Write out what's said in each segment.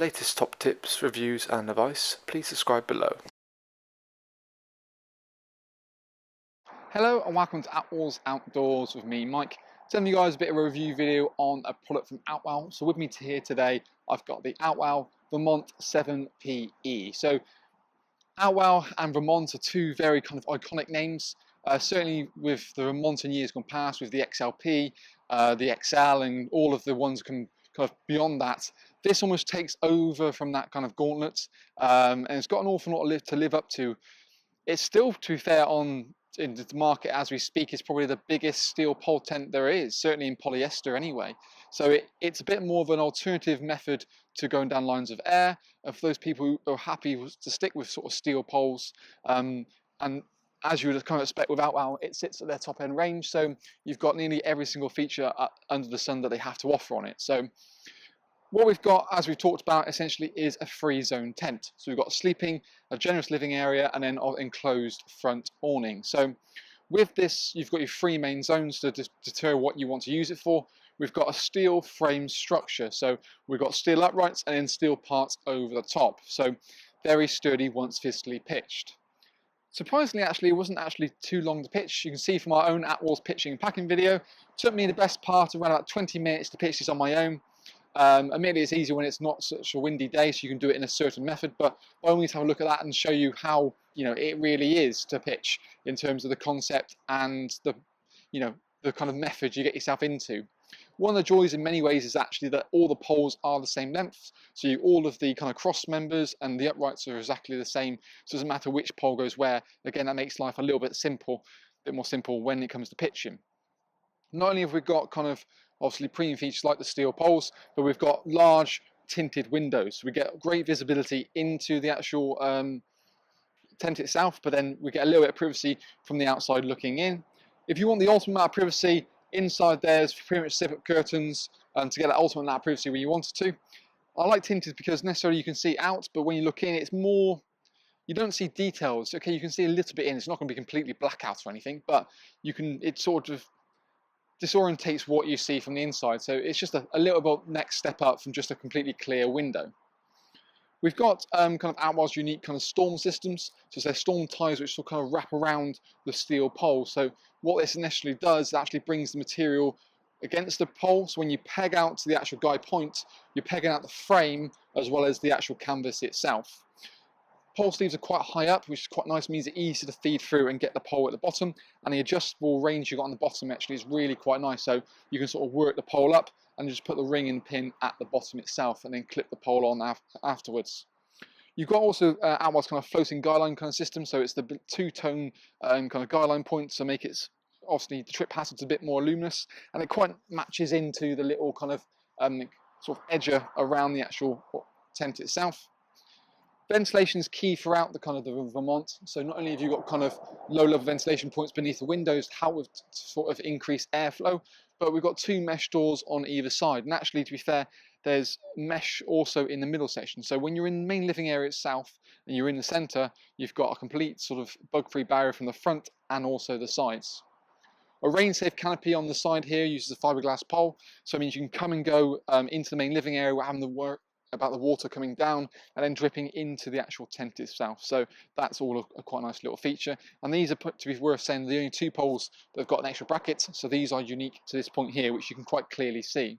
latest top tips, reviews and advice, please subscribe below. Hello and welcome to Attwoolls Outdoors with me, Mike. Telling you guys a bit of a review video on a product from Outwell. So with me here today, I've got the Outwell Vermont 7PE. So Outwell and Vermont are two very kind of iconic names. Certainly with the Vermont in years gone past, with the XLP, the XL and all of the ones kind of beyond that. This almost takes over from that kind of gauntlet, and it's got an awful lot to live up to. It's still, to be fair, in the market as we speak, is probably the biggest steel pole tent there is, certainly in polyester anyway. So it's a bit more of an alternative method to going down lines of air, and for those people who are happy to stick with sort of steel poles. And as you would kind of expect with Outwell, it sits at their top end range, so you've got nearly every single feature under the sun that they have to offer on it. So what we've got, as we've talked about, essentially is a free zone tent. So we've got sleeping, a generous living area, and then an enclosed front awning. So with this, you've got your three main zones to deter what you want to use it for. We've got a steel frame structure. So we've got steel uprights and then steel parts over the top. So very sturdy once physically pitched. Surprisingly, actually, it wasn't actually too long to pitch. You can see from our own Attwoolls pitching and packing video, it took me the best part around about 20 minutes to pitch this on my own. Admittedly, it's easier when it's not such a windy day, so you can do it in a certain method, but I only need to have a look at that and show you how, it really is to pitch in terms of the concept and the kind of method you get yourself into. One of the joys in many ways is actually that all the poles are the same length, so all of the kind of cross members and the uprights are exactly the same, so it doesn't matter which pole goes where. Again, that makes life a little bit more simple when it comes to pitching. Not only have we got kind of obviously premium features like the steel poles, but we've got large tinted windows. So we get great visibility into the actual tent itself, but then we get a little bit of privacy from the outside looking in. If you want the ultimate amount of privacy, inside there's pretty much zip-up curtains to get that ultimate amount of privacy when you wanted to. I like tinted because necessarily you can see out, but when you look in, it's more, you don't see details. Okay, you can see a little bit in. It's not going to be completely blackout or anything, but it sort of disorientates what you see from the inside. So it's just a little bit next step up from just a completely clear window. We've got kind of Outwell's unique kind of storm systems. So there's storm ties which will kind of wrap around the steel pole. So what this initially does is actually brings the material against the pole. So when you peg out to the actual guide point, you're pegging out the frame as well as the actual canvas itself. Pole sleeves are quite high up, which is quite nice, means it's easy to feed through and get the pole at the bottom, and the adjustable range you got on the bottom actually is really quite nice, so you can sort of work the pole up and just put the ring and pin at the bottom itself and then clip the pole on afterwards. You've got also Outwell's kind of floating guideline kind of system, so it's the two-tone kind of guideline point to make it, obviously the trip hazard's a bit more luminous, and it quite matches into the little kind of sort of edger around the actual tent itself. Ventilation is key throughout the Vermont. So not only have you got kind of low-level ventilation points beneath the windows to help with sort of increase airflow, but we've got two mesh doors on either side. And actually, to be fair, there's mesh also in the middle section. So when you're in the main living area itself and you're in the center, you've got a complete sort of bug-free barrier from the front and also the sides. A rain-safe canopy on the side here uses a fiberglass pole, so it means you can come and go into the main living area without having to worry about the water coming down and then dripping into the actual tent itself. So that's all a quite nice little feature. And these are, to be worth saying, the only two poles that have got an extra bracket, so these are unique to this point here, which you can quite clearly see.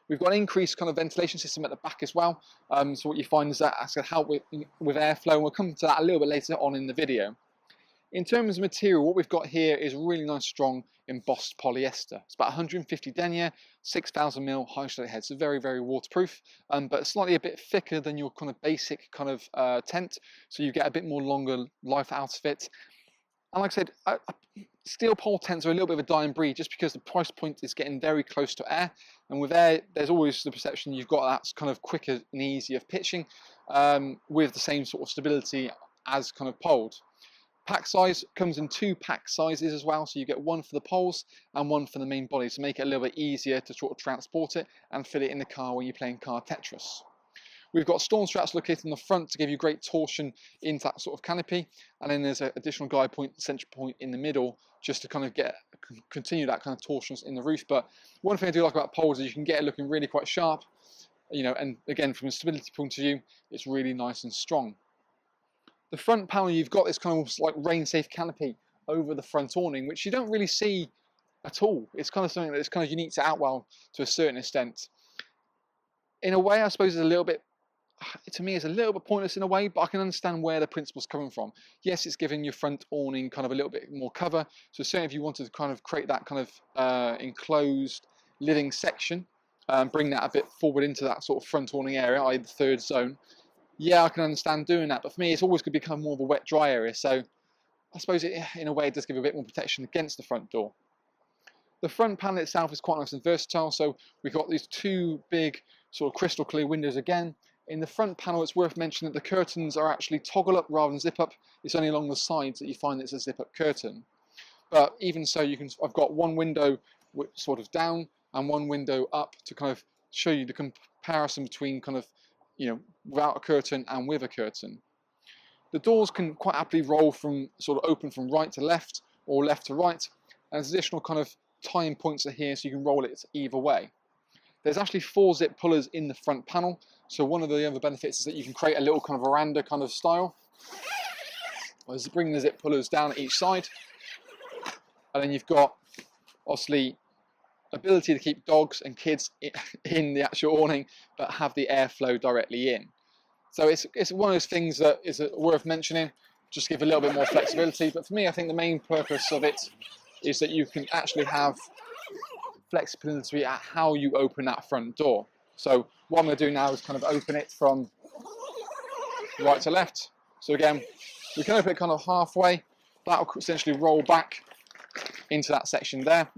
We've got an increased kind of ventilation system at the back as well. So what you find is that that's going to help with airflow, and we'll come to that a little bit later on in the video. In terms of material, what we've got here is really nice, strong, embossed polyester. It's about 150 denier, 6,000 mil high straight head, so very, very waterproof, but slightly a bit thicker than your kind of basic kind of tent, so you get a bit more longer life out of it. And like I said, steel pole tents are a little bit of a dying breed just because the price point is getting very close to air, and with air, there's always the perception you've got that kind of quicker and easier pitching with the same sort of stability as kind of poled. Pack size comes in two pack sizes as well, so you get one for the poles and one for the main body to make it a little bit easier to sort of transport it and fit it in the car when you're playing car Tetris. We've got storm straps located in the front to give you great torsion into that sort of canopy, and then there's an additional guide point, central point in the middle, just to kind of continue that kind of torsion in the roof. But one thing I do like about poles is you can get it looking really quite sharp. you know, and again, from a stability point of view, it's really nice and strong. The front panel, you've got this kind of like rain-safe canopy over the front awning, which you don't really see at all. It's kind of something that's kind of unique to Outwell to a certain extent. In a way, I suppose it's a little bit, to me, it's a little bit pointless in a way, but I can understand where the principle's coming from. Yes, it's giving your front awning kind of a little bit more cover. So certainly if you wanted to kind of create that kind of enclosed living section, bring that a bit forward into that sort of front awning area, i.e. the third zone, yeah, I can understand doing that. But for me, it's always going to become more of a wet, dry area. So I suppose it, in a way, it does give a bit more protection against the front door. The front panel itself is quite nice and versatile. So we've got these two big sort of crystal clear windows again. In the front panel, it's worth mentioning that the curtains are actually toggle up rather than zip up. It's only along the sides that you find it's a zip up curtain. But even so, I've got one window sort of down and one window up to kind of show you the comparison between kind of, you know, without a curtain and with a curtain. The doors can quite happily roll from sort of open from right to left or left to right. And there's additional kind of tying points are here so you can roll it either way. There's actually 4 zip pullers in the front panel. So one of the other benefits is that you can create a little kind of veranda kind of style. Bring the zip pullers down at each side. And then you've got, obviously, ability to keep dogs and kids in the actual awning, but have the airflow directly in. So it's one of those things that is worth mentioning, just give a little bit more flexibility. But for me, I think the main purpose of it is that you can actually have flexibility at how you open that front door. So what I'm going to do now is kind of open it from right to left. So again, we can open it kind of halfway. That will essentially roll back into that section there.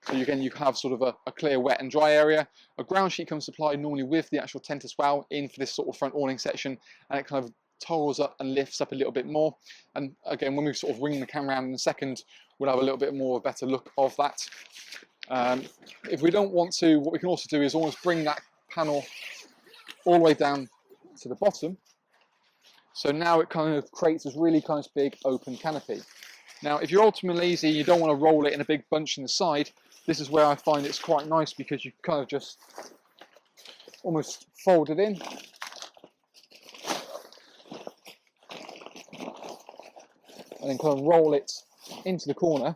So again, you have sort of a clear wet and dry area. A ground sheet comes supplied normally with the actual tent as well in for this sort of front awning section, and it kind of toggles up and lifts up a little bit more. And again, when we sort of ring the camera around in a second, we'll have a little bit more of a better look of that. If we don't want to, what we can also do is almost bring that panel all the way down to the bottom. So now it kind of creates this really kind of big open canopy. Now, if you're ultimately lazy, you don't want to roll it in a big bunch in the side, this is where I find it's quite nice because you kind of just almost fold it in. And then kind of roll it into the corner.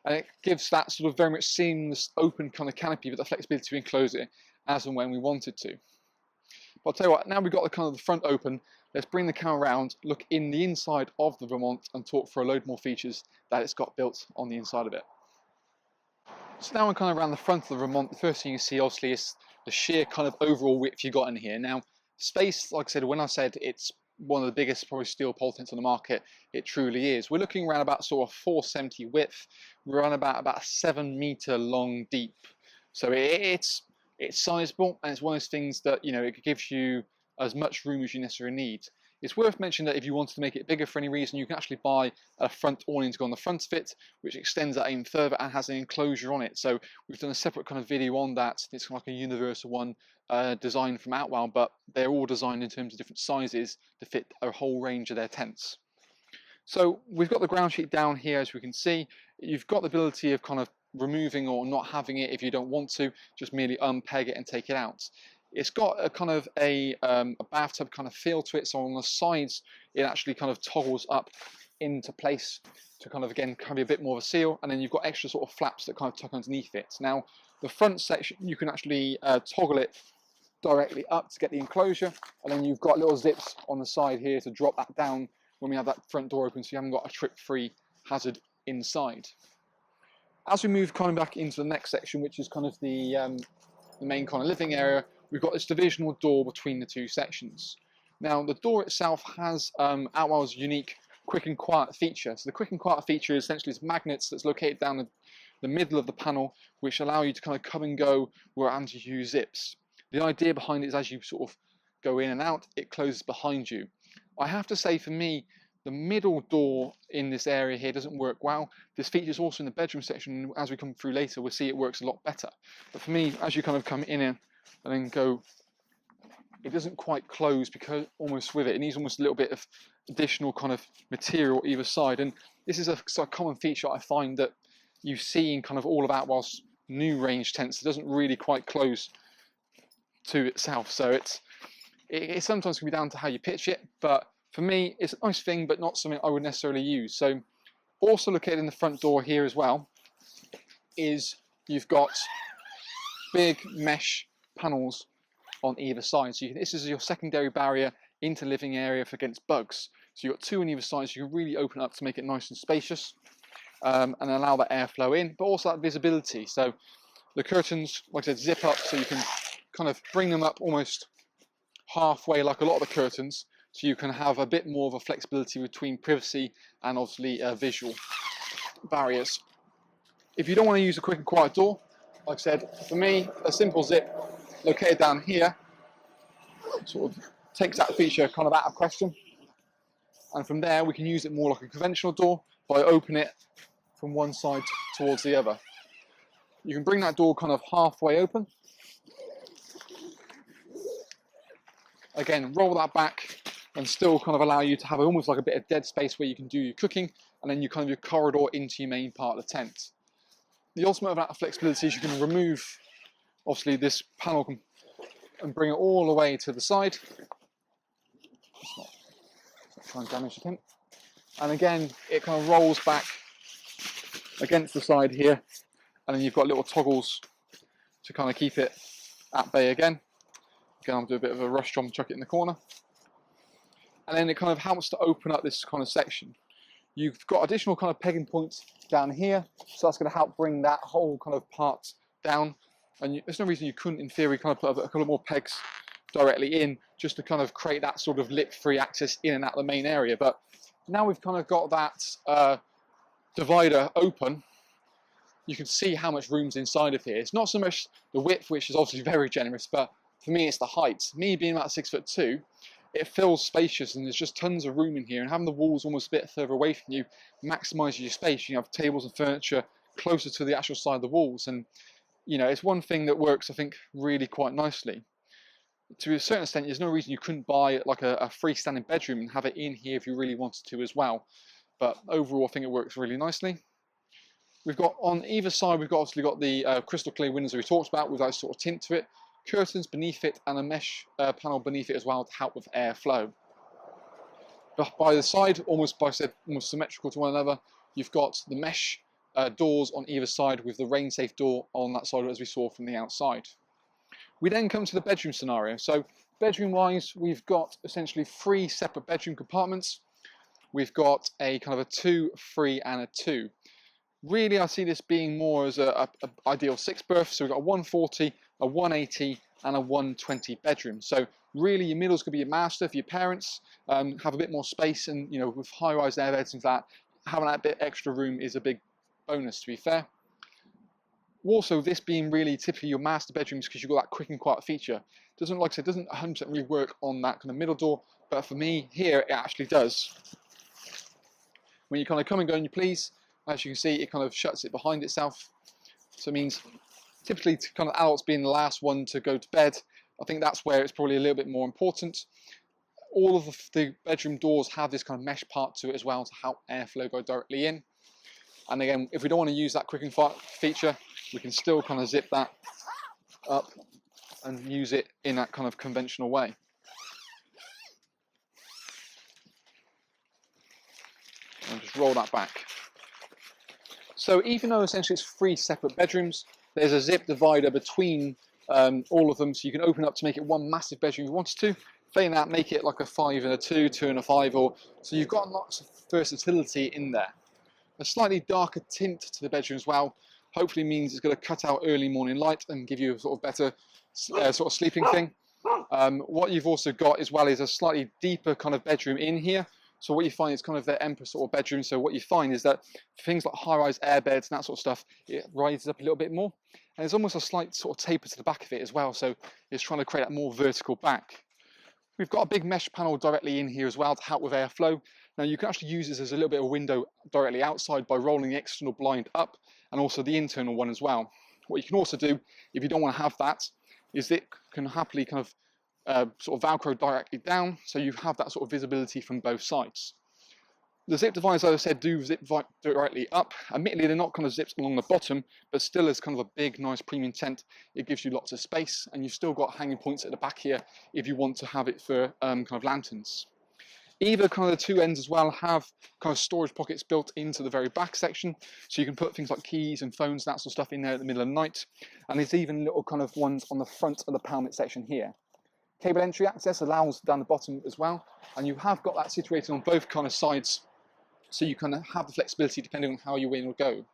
And it gives that sort of very much seamless open kind of canopy with the flexibility to enclose it as and when we wanted to. But I'll tell you what, now we've got the kind of the front open, let's bring the camera around, look in the inside of the Vermont and talk for a load more features that it's got built on the inside of it. So now I'm kind of around the front of the Vermont. The first thing you see obviously is the sheer kind of overall width you got in here. Now space, like I said, when I said it's one of the biggest probably steel pole tents on the market, it truly is. We're looking around about sort of 470 width, we're on about 7 meter long deep. So it's sizable, and it's one of those things that, you know, it gives you as much room as you necessarily need. It's worth mentioning that if you wanted to make it bigger for any reason, you can actually buy a front awning to go on the front of it, which extends that even further and has an enclosure on it. So we've done a separate kind of video on that. It's like a universal one designed from Outwell, but they're all designed in terms of different sizes to fit a whole range of their tents. So we've got the ground sheet down here, as we can see. You've got the ability of kind of removing or not having it if you don't want to, just merely unpeg it and take it out. It's got a kind of a bathtub kind of feel to it, so on the sides it actually kind of toggles up into place to kind of, again, kind of be a bit more of a seal, and then you've got extra sort of flaps that kind of tuck underneath it. Now the front section, you can actually toggle it directly up to get the enclosure, and then you've got little zips on the side here to drop that down when we have that front door open, so you haven't got a trip-free hazard inside. As we move kind of back into the next section, which is kind of the main kind of living area, we've got this divisional door between the two sections. Now the door itself has Outwell's unique quick and quiet feature. So the quick and quiet feature is essentially this magnets that's located down the middle of the panel, which allow you to kind of come and go where anti-use zips. The idea behind it is as you sort of go in and out, it closes behind you. I have to say, for me, the middle door in this area here doesn't work well. This feature is also in the bedroom section. As we come through later, we'll see it works a lot better. But for me, as you kind of come in and then go, it doesn't quite close because almost with it. It needs almost a little bit of additional kind of material either side. And this is a common feature I find that you see in kind of all of Outwell's new range tents. It doesn't really quite close to itself. So it sometimes can be down to how you pitch it, but for me, it's a nice thing, but not something I would necessarily use. So also located in the front door here as well is you've got big mesh panels on either side. So this is your secondary barrier into living area against bugs. So you've got two on either side, so you can really open up to make it nice and spacious and allow that airflow in, but also that visibility. So the curtains, like I said, zip up, so you can kind of bring them up almost halfway like a lot of the curtains, so you can have a bit more of a flexibility between privacy and obviously visual barriers. If you don't want to use a quick and quiet door, like I said, for me, a simple zip located down here sort of takes that feature kind of out of question. And from there, we can use it more like a conventional door by opening it from one side towards the other. You can bring that door kind of halfway open. Again, roll that back and still kind of allow you to have almost like a bit of dead space where you can do your cooking, and then you kind of your corridor into your main part of the tent. The ultimate of that flexibility is you can remove, obviously, this panel and bring it all the way to the side. Let's not try and damage the tent. And again, it kind of rolls back against the side here, and then you've got little toggles to kind of keep it at bay again. Again, I'll do a bit of a rush job and chuck it in the corner. And then it kind of helps to open up this kind of section. You've got additional kind of pegging points down here, so that's going to help bring that whole kind of part down. And there's no reason you couldn't, in theory, kind of put a couple more pegs directly in, just to kind of create that sort of lip-free access in and out of the main area. But now we've kind of got that divider open, you can see how much room's inside of here. It's not so much the width, which is obviously very generous, but for me it's the height. Me being about 6'2", it feels spacious and there's just tons of room in here, and having the walls almost a bit further away from you maximises your space. You have tables and furniture closer to the actual side of the walls, and you know, it's one thing that works, I think, really quite nicely. To a certain extent, there's no reason you couldn't buy like a freestanding bedroom and have it in here if you really wanted to as well. But overall, I think it works really nicely. We've got on either side, we've got obviously got the crystal clear windows that we talked about with that sort of tint to it, curtains beneath it, and a mesh panel beneath it as well to help with airflow. But by the side, almost symmetrical to one another, you've got the mesh doors on either side with the rain-safe door on that side as we saw from the outside. We then come to the bedroom scenario. So bedroom-wise, we've got essentially 3 separate bedroom compartments. We've got a kind of a 2, 3, and a 2. Really, I see this being more as a ideal 6 berth. So we've got a 140, a 180, and a 120 bedroom. So really, your middle's going to be your master for your parents. Have a bit more space, and you know, with high-rise air beds and that, having that bit extra room is a big bonus, to be fair. Also, this being really typically your master bedrooms because you've got that quick and quiet feature. Doesn't, like I said, doesn't 100% really work on that kind of middle door, but for me here it actually does. When you kind of come and go and you please, as you can see, it kind of shuts it behind itself. So it means typically to kind of adults being the last one to go to bed, I think that's where it's probably a little bit more important. All of the bedroom doors have this kind of mesh part to it as well to help airflow go directly in. And again, if we don't want to use that quick and quiet feature, we can still kind of zip that up and use it in that kind of conventional way. And just roll that back. So even though essentially it's 3 separate bedrooms, there's a zip divider between all of them, so you can open up to make it one massive bedroom if you wanted to. Failing that, make it like a 5 and a 2, 2 and a 5, or so you've got lots of versatility in there. A slightly darker tint to the bedroom as well hopefully means it's going to cut out early morning light and give you a sort of better sort of sleeping thing. What you've also got as well is a slightly deeper kind of bedroom in here. So what you find is kind of the Emperor sort of bedroom. So what you find is that things like high-rise air beds and that sort of stuff, it rises up a little bit more. And there's almost a slight sort of taper to the back of it as well. So it's trying to create that more vertical back. We've got a big mesh panel directly in here as well to help with airflow. Now you can actually use this as a little bit of a window directly outside by rolling the external blind up and also the internal one as well. What you can also do, if you don't want to have that, is it can happily kind of sort of Velcro directly down, so you have that sort of visibility from both sides. The zip dividers, as I said, do zip directly up. Admittedly, they're not kind of zips along the bottom, but still as kind of a big, nice premium tent, it gives you lots of space, and you've still got hanging points at the back here if you want to have it for kind of lanterns. Either kind of the two ends as well have kind of storage pockets built into the very back section, so you can put things like keys and phones, that sort of stuff in there at the middle of the night. And there's even little kind of ones on the front of the palmet section here. Cable entry access allows down the bottom as well, and you have got that situated on both kind of sides, so you kind of have the flexibility depending on how your wind will go.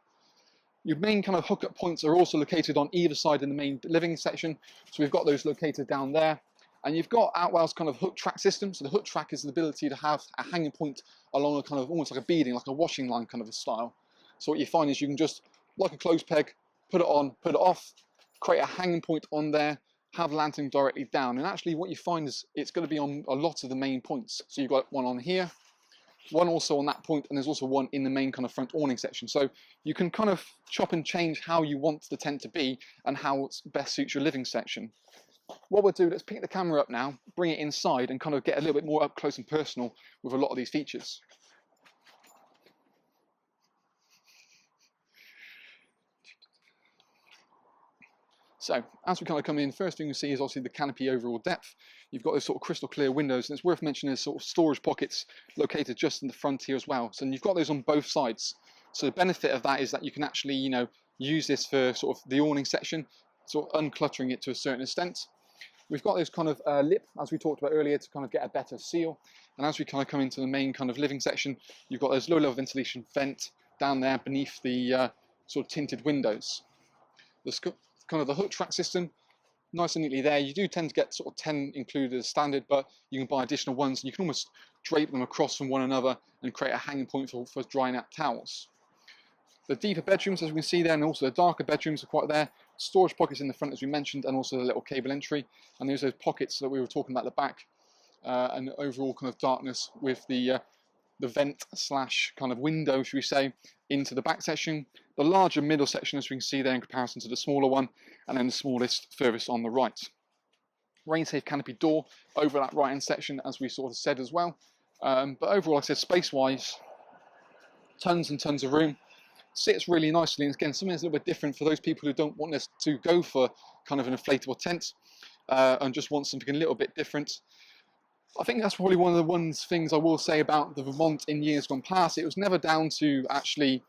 Your main kind of hookup points are also located on either side in the main living section, so we've got those located down there. And you've got Outwell's kind of hook track system. So the hook track is the ability to have a hanging point along a kind of almost like a beading, like a washing line kind of a style. So what you find is you can just, like a clothes peg, put it on, put it off, create a hanging point on there, have lantern directly down. And actually what you find is it's going to be on a lot of the main points. So you've got one on here, one also on that point, and there's also one in the main kind of front awning section. So you can kind of chop and change how you want the tent to be and how it best suits your living section. What we'll do, let's pick the camera up now, bring it inside and kind of get a little bit more up close and personal with a lot of these features. So, as we kind of come in, first thing you see is obviously the canopy overall depth. You've got those sort of crystal clear windows, and it's worth mentioning there's sort of storage pockets located just in the front here as well. So you've got those on both sides. So the benefit of that is that you can actually, you know, use this for sort of the awning section, sort of uncluttering it to a certain extent. We've got this kind of lip, as we talked about earlier, to kind of get a better seal. And as we kind of come into the main kind of living section, you've got those low-level ventilation vent down there beneath the sort of tinted windows. There's kind of the hook track system, nice and neatly there. You do tend to get sort of 10 included as standard, but you can buy additional ones, and you can almost drape them across from one another and create a hanging point for drying out towels. The deeper bedrooms, as we can see there, and also the darker bedrooms are quite there. Storage pockets in the front, as we mentioned, and also the little cable entry. And there's those pockets that we were talking about at the back, and the overall kind of darkness with the vent slash kind of window, should we say, into the back section. The larger middle section, as we can see there, in comparison to the smaller one, and then the smallest furthest on the right. Rain-safe canopy door over that right-hand section, as we sort of said as well. But overall, like I said, space-wise, tons and tons of room. Sits really nicely, and again, something that's a little bit different for those people who don't want us to go for kind of an inflatable tent and just want something a little bit different. I think that's probably one of the things I will say about the Vermont in years gone past. It was never down to actually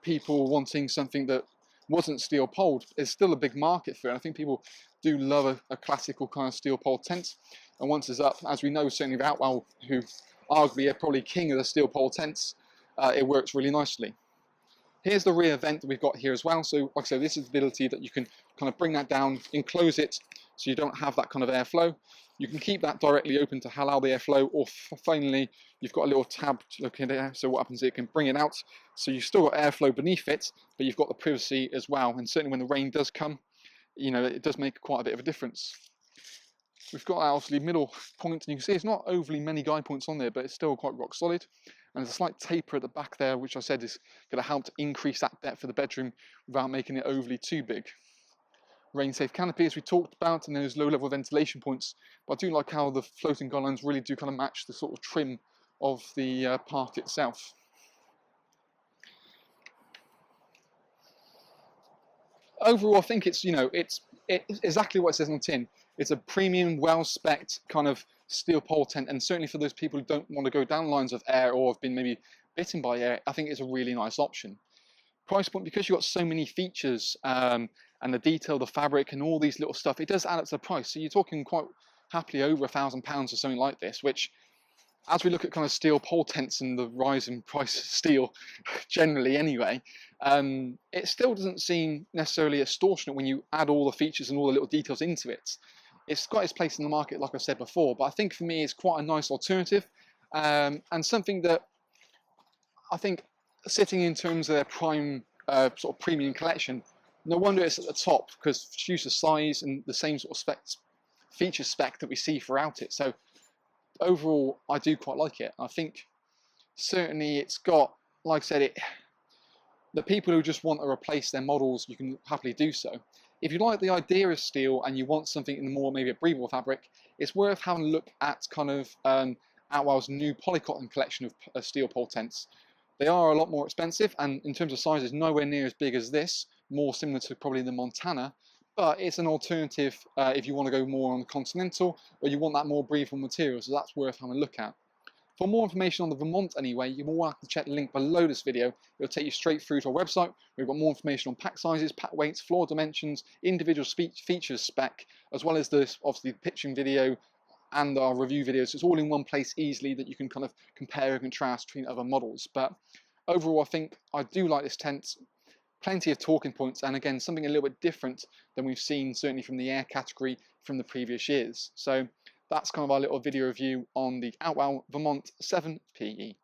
people wanting something that wasn't steel poled. There's still a big market for it. I think people do love a classical kind of steel pole tent, and once it's up, as we know certainly with Outwell, who arguably are probably king of the steel pole tents, it works really nicely. Here's the rear vent that we've got here as well. So like I said, this is the ability that you can kind of bring that down, enclose it so you don't have that kind of airflow. You can keep that directly open to allow the airflow, or finally you've got a little tab to look in there, so what happens is it can bring it out, so you've still got airflow beneath it, but you've got the privacy as well. And certainly when the rain does come, you know, it does make quite a bit of a difference. We've got our obviously middle point, and you can see it's not overly many guide points on there, but it's still quite rock solid. And there's a slight taper at the back there, which I said is going to help to increase that depth of the bedroom without making it overly too big. Rain-safe canopy, as we talked about, and those low-level ventilation points. But I do like how the floating guidelines really do kind of match the sort of trim of the park itself. Overall, I think it's, you know, it's exactly what it says on the tin. It's a premium, well-spec'd kind of steel pole tent, and certainly for those people who don't want to go down lines of air or have been maybe bitten by air, I think it's a really nice option. Price point, because you've got so many features and the detail, the fabric, and all these little stuff, it does add up to the price. So you're talking quite happily over £1,000 or something like this, which, as we look at kind of steel pole tents and the rise in price of steel generally anyway, it still doesn't seem necessarily extortionate when you add all the features and all the little details into it. It's got its place in the market, like I said before, but I think for me it's quite a nice alternative, and something that I think sitting in terms of their prime sort of premium collection, no wonder it's at the top, because due to size and the same sort of feature spec that we see throughout it. So overall, I do quite like it. I think certainly it's got, like I said, the people who just want to replace their models, you can happily do so. If you like the idea of steel and you want something in the more maybe a breathable fabric, it's worth having a look at kind of Outwell's new polycotton collection of steel pole tents. They are a lot more expensive, and in terms of sizes, nowhere near as big as this, more similar to probably the Montana, but it's an alternative if you want to go more on the Continental, or you want that more breathable material, so that's worth having a look at. For more information on the Vermont anyway, you're more welcome to check the link below this video. It'll take you straight through to our website. We've got more information on pack sizes, pack weights, floor dimensions, individual features spec, as well as this, obviously, the pitching video and our review videos. It's all in one place easily that you can kind of compare and contrast between other models. But overall, I think I do like this tent. Plenty of talking points, and again, something a little bit different than we've seen certainly from the air category from the previous years. So that's kind of our little video review on the Outwell Vermont 7PE.